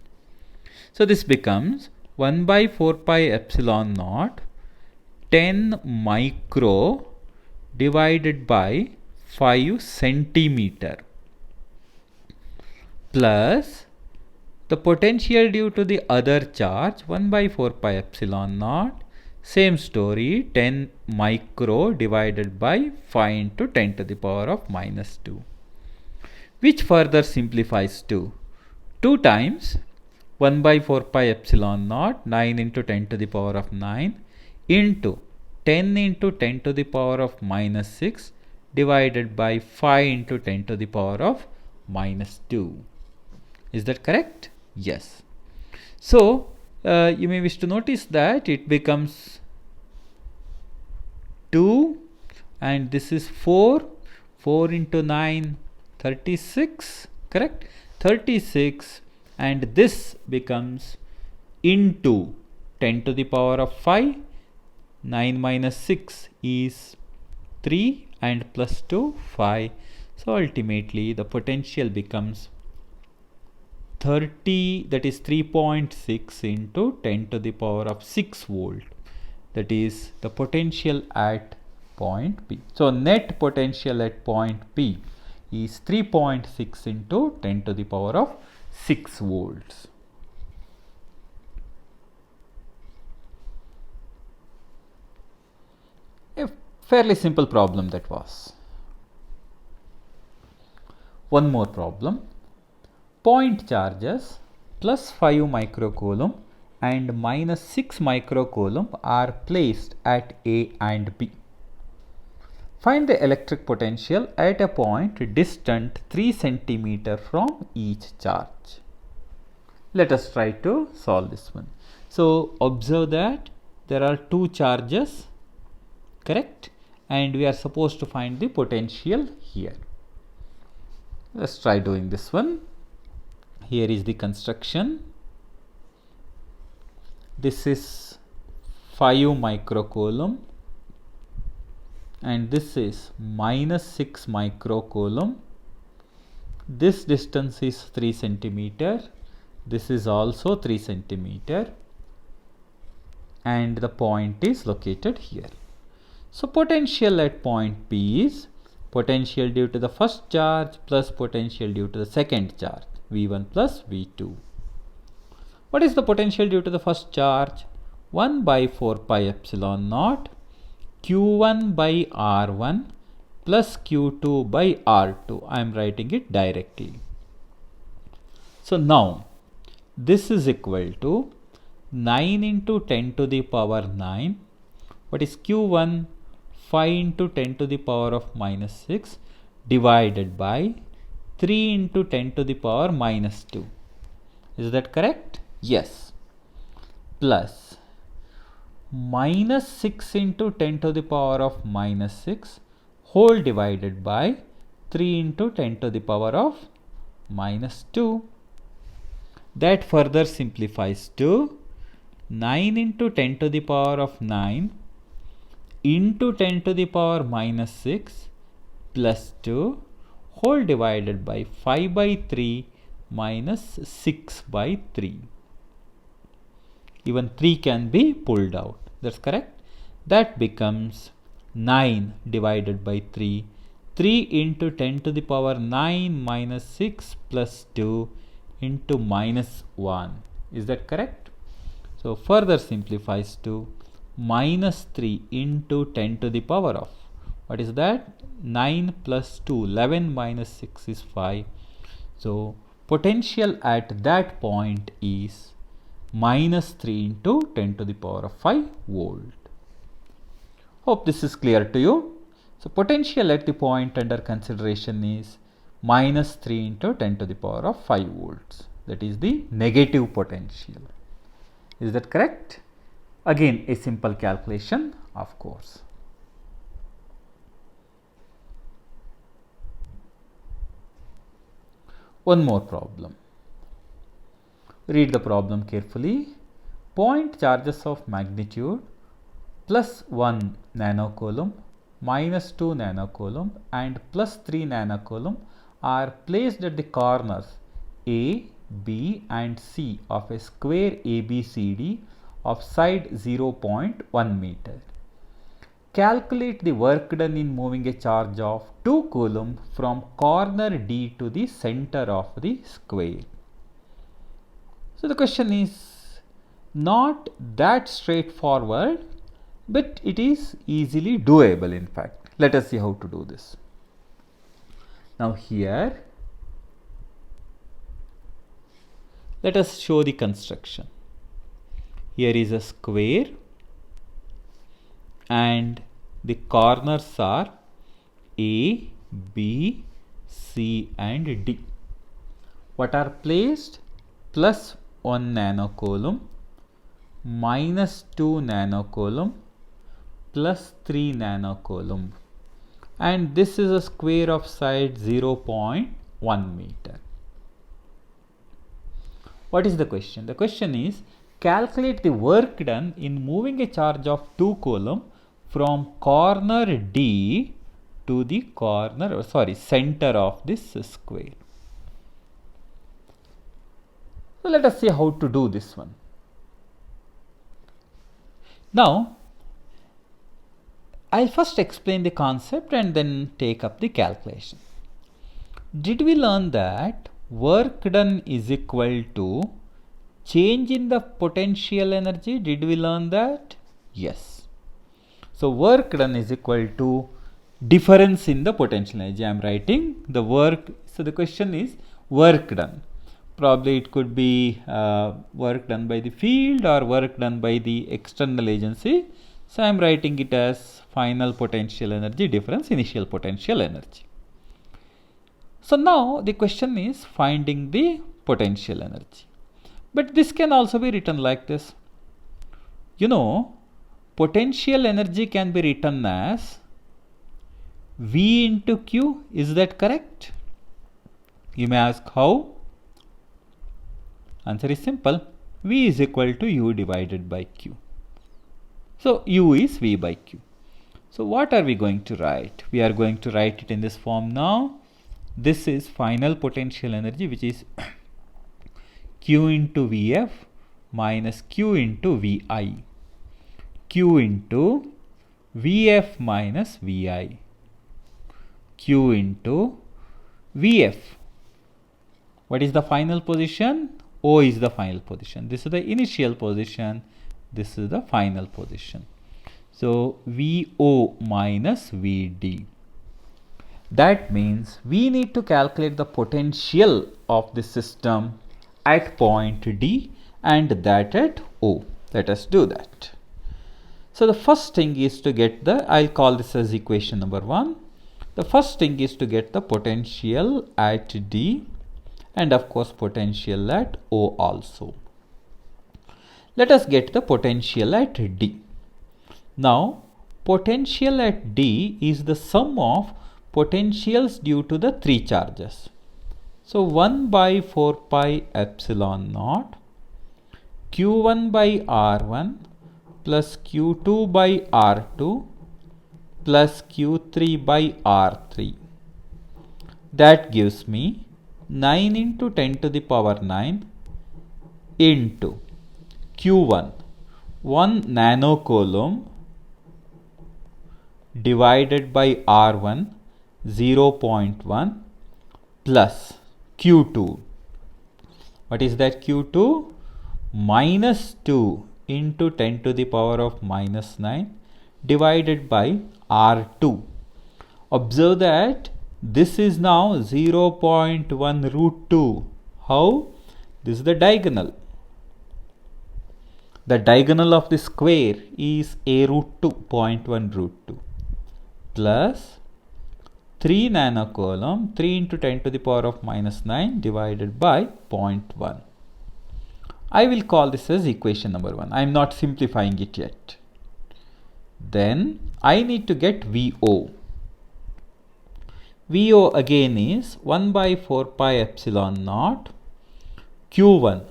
So this becomes 1 by 4 pi epsilon naught 10 micro divided by 5 centimeter plus the potential due to the other charge 1 by 4 pi epsilon naught, same story, 10 micro divided by 5 into 10 to the power of minus 2, which further simplifies to 2 times 1 by 4 pi epsilon naught, 9 into 10 to the power of 9 into 10 into 10 to the power of minus 6 divided by 5 into 10 to the power of minus 2. Is that correct? Yes. So, you may wish to notice that it becomes 2 and this is 4. 4 into 9, 36, correct? 36, and this becomes into 10 to the power of 5. 9 minus 6 is 3 and plus 2, 5. So ultimately the potential becomes 30, that is 3.6 into 10 to the power of 6 volt. That is the potential at point P. So net potential at point P is 3.6 into 10 to the power of 6 volts. A fairly simple problem that was. One more problem. Point charges plus 5 microcoulomb and minus 6 microcoulomb are placed at A and B. Find the electric potential at a point distant 3 centimeter from each charge. Let us try to solve this one. So observe that there are two charges, correct? And we are supposed to find the potential here. Let's try doing this one. Here is the construction. This is 5 microcoulomb and this is minus 6 microcoulomb. This distance is 3 centimeter. This is also 3 centimeter and the point is located here. So potential at point P is potential due to the first charge plus potential due to the second charge, V1 plus V2. What is the potential due to the first charge? 1 by 4 pi epsilon naught Q1 by R1 plus Q2 by R2. I am writing it directly. So now this is equal to 9 into 10 to the power 9. What is Q1? 5 into 10 to the power of minus 6 divided by 3 into 10 to the power minus 2. Is that correct? Yes. Plus minus 6 into 10 to the power of minus 6 whole divided by 3 into 10 to the power of minus 2. That further simplifies to 9 into 10 to the power of 9 into 10 to the power minus 6 plus 2 whole divided by 5 by 3 minus 6 by 3. Even 3 can be pulled out. That's correct. That becomes 9 divided by 3. 3 into 10 to the power 9 minus 6 plus 2 into minus 1. Is that correct? So further simplifies to minus 3 into 10 to the power of, what is that? 9 plus 2, 11 minus 6 is 5. So potential at that point is minus 3 into 10 to the power of 5 volt. Hope this is clear to you. So potential at the point under consideration is minus 3 into 10 to the power of 5 volts. That is the negative potential. Is that correct? Again, a simple calculation, of course. One more problem. Read the problem carefully. Point charges of magnitude plus 1 nanocoulomb, minus 2 nanocoulomb and plus 3 nanocoulomb are placed at the corners A, B and C of a square ABCD of side 0.1 meter. Calculate the work done in moving a charge of 2 coulomb from corner D to the center of the square. So the question is not that straightforward, but it is easily doable in fact. Let us see how to do this. Now here, let us show the construction. Here is a square and the corners are A, B, C and D. What are placed? Plus 1 nanocoulomb, minus 2 nanocoulomb, plus 3 nanocoulomb. And this is a square of side 0.1 meter. What is the question? The question is calculate the work done in moving a charge of 2 coulomb from corner D to the center of this square. So let us see how to do this one. Now, I'll first explain the concept and then take up the calculation. Did we learn that work done is equal to change in the potential energy? Did we learn that? Yes. So work done is equal to difference in the potential energy. I am writing the work. So the question is work done. Probably it could be work done by the field or work done by the external agency. So I am writing it as final potential energy difference initial potential energy. So now the question is finding the potential energy. But this can also be written like this. You know, potential energy can be written as V into Q. Is that correct? You may ask how? Answer is simple. V is equal to U divided by Q. So U is V by Q. So what are we going to write? We are going to write it in this form now. This is final potential energy, which is Q into Vf minus Q into Vi. Q into Vf minus Vi. Q into Vf. What is the final position? O is the final position. This is the initial position. This is the final position. So VO minus VD. That means we need to calculate the potential of the system at point D and that at O. Let us do that. So the first thing is to get the, I'll call this as equation number 1. The first thing is to get the potential at D and of course potential at O also. Let us get the potential at D. Now potential at D is the sum of potentials due to the 3 charges. So 1 by 4 pi epsilon naught Q1 by R1 plus Q2 by R2 plus Q3 by R3. That gives me 9 into 10 to the power 9 into Q1 1 nanocoulomb divided by R1 0.1 plus Q2. What is that Q2? Minus 2 into 10 to the power of minus 9 divided by R2. Observe that this is now 0.1 root 2. How? This is the diagonal. The diagonal of the square is a root 2, 0.1 root 2 plus 3 nanocoulomb 3 into 10 to the power of minus 9 divided by 0.1. I will call this as equation number 1. I am not simplifying it yet. Then I need to get VO. VO again is 1 by 4 pi epsilon naught Q1.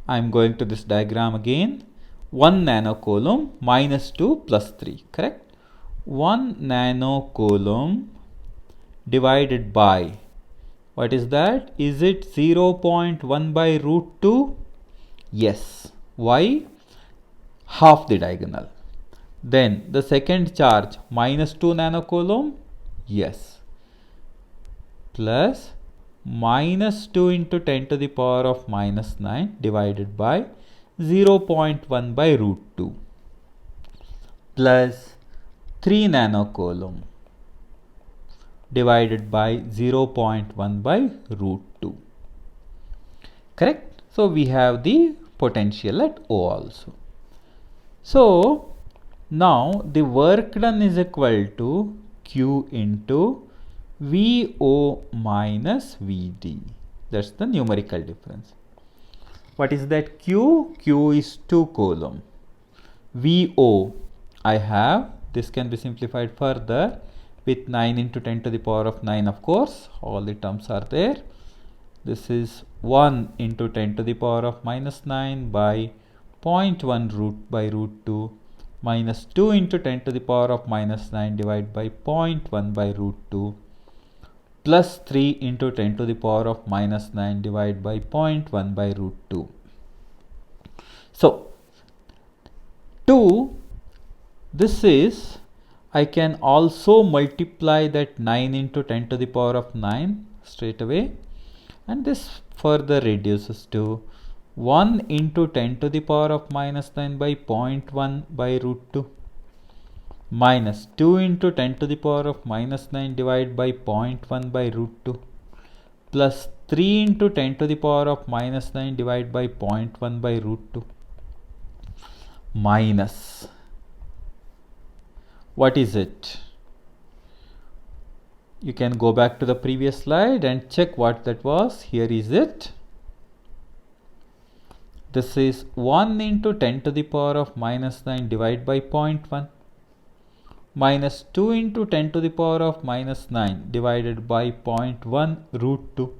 I am going to this diagram again. 1 nanocoulomb minus 2 plus 3. Correct? 1 nanocoulomb divided by, what is that? Is it 0.1 by root 2? Yes. Why? Half the diagonal. Then the second charge minus 2 nanocoulomb? Yes. Plus minus 2 into 10 to the power of minus 9 divided by 0.1 by root 2 plus 3 nanocoulomb divided by 0.1 by root 2. Correct? So we have the potential at O also. So now the work done is equal to Q into VO minus VD. That's the numerical difference. What is that Q? Q is 2 coulomb. VO, I have, this can be simplified further with 9 into 10 to the power of 9, of course, all the terms are there. This is 1 into 10 to the power of minus 9 by 0.1 root by root 2 minus 2 into 10 to the power of minus 9 divided by 0.1 by root 2 plus 3 into 10 to the power of minus 9 divided by 0.1 by root 2. So 2, this is, I can also multiply that 9 into 10 to the power of 9 straight away, and this further reduces to 1 into 10 to the power of minus 9 by 0.1 by root 2 minus 2 into 10 to the power of minus 9 divided by 0.1 by root 2 plus 3 into 10 to the power of minus 9 divided by 0.1 by root 2 minus, what is it? You can go back to the previous slide and check what that was. Here is it. This is 1 into 10 to the power of minus 9 divided by 0.1 minus 2 into 10 to the power of minus 9 divided by 0.1 root 2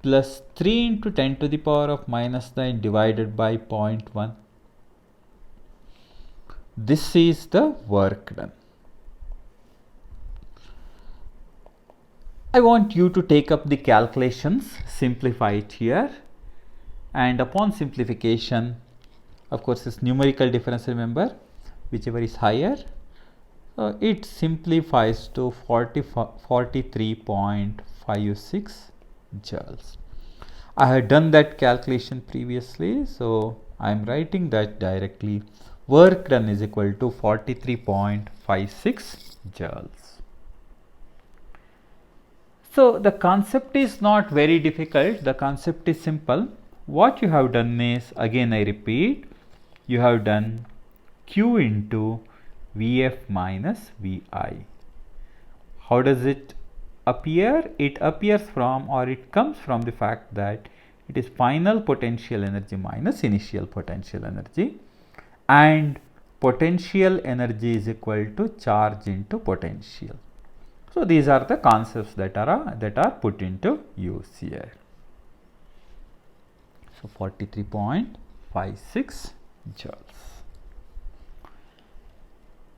plus 3 into 10 to the power of minus 9 divided by 0.1. This is the work done. I want you to take up the calculations, simplify it here, and upon simplification, of course, this numerical difference, remember, whichever is higher, it simplifies to 43.56 joules. I had done that calculation previously, so I am writing that directly. Work done is equal to 43.56 joules. So the concept is not very difficult, the concept is simple. What you have done is, again I repeat, you have done Q into Vf minus Vi. How does it appear? It appears from, or it comes from the fact that it is final potential energy minus initial potential energy, and potential energy is equal to charge into potential. So these are the concepts that are put into use here. So 43.56 joules.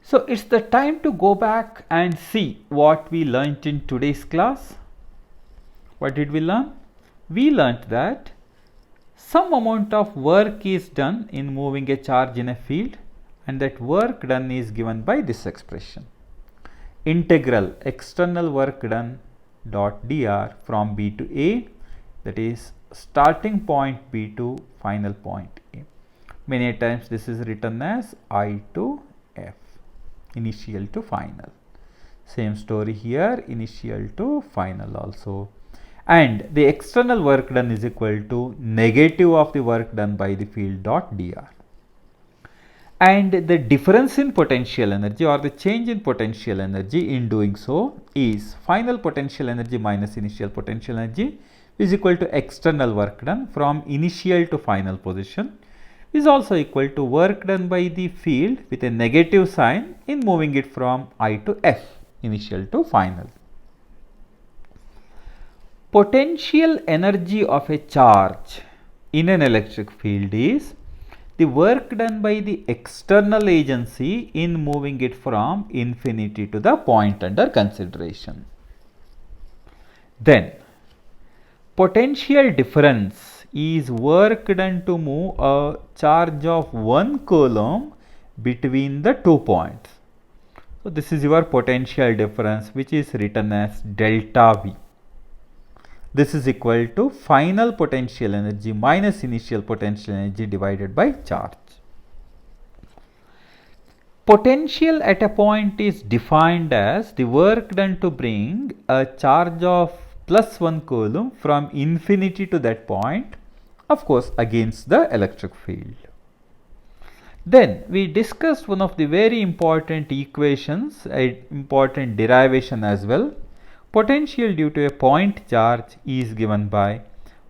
So it's the time to go back and see what we learnt in today's class. What did we learn? We learnt that some amount of work is done in moving a charge in a field, and that work done is given by this expression. Integral external work done dot dr from B to A, that is starting point B to final point A. Many times this is written as I to F, initial to final. Same story here, initial to final also. And the external work done is equal to negative of the work done by the field dot dr. And the difference in potential energy, or the change in potential energy in doing so, is final potential energy minus initial potential energy is equal to external work done from initial to final position, is also equal to work done by the field with a negative sign in moving it from I to F, initial to final. Potential energy of a charge in an electric field is the work done by the external agency in moving it from infinity to the point under consideration. Then, potential difference is work done to move a charge of 1 coulomb between the 2 points. So this is your potential difference, which is written as delta V. This is equal to final potential energy minus initial potential energy divided by charge. Potential at a point is defined as the work done to bring a charge of plus 1 coulomb from infinity to that point, of course against the electric field. Then we discussed one of the very important equations, important derivation as well. Potential due to a point charge is given by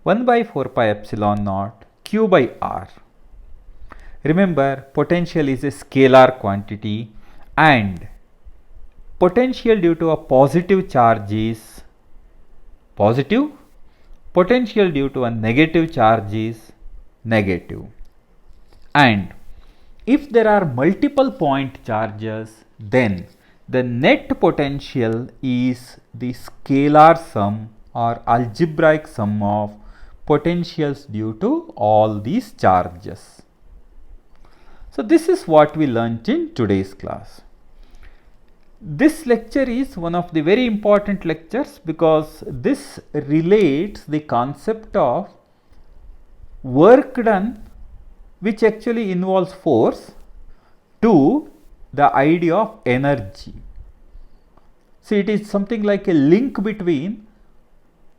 1 by 4 pi epsilon naught Q by R. Remember, potential is a scalar quantity, and potential due to a positive charge is positive, potential due to a negative charge is negative. And if there are multiple point charges, then the net potential is the scalar sum or algebraic sum of potentials due to all these charges. So this is what we learnt in today's class. This lecture is one of the very important lectures because this relates the concept of work done, which actually involves force, to the idea of energy. So it is something like a link between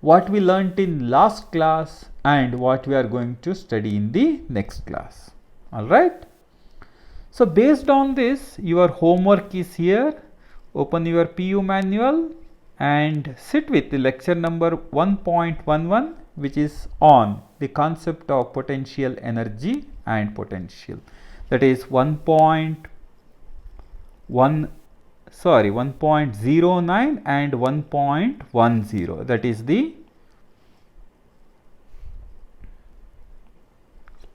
what we learnt in last class and what we are going to study in the next class. Alright. So based on this, your homework is here. Open your PU manual and sit with the lecture number 1.11, which is on the concept of potential energy and potential. That is 1.09 and 1.10. That is the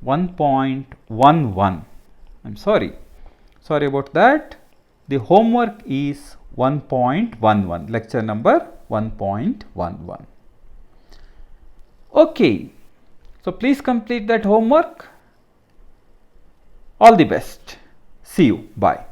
1.11. I'm sorry about that. The homework is 1.11, lecture number 1.11. Okay, so please complete that homework. All the best. See you. Bye.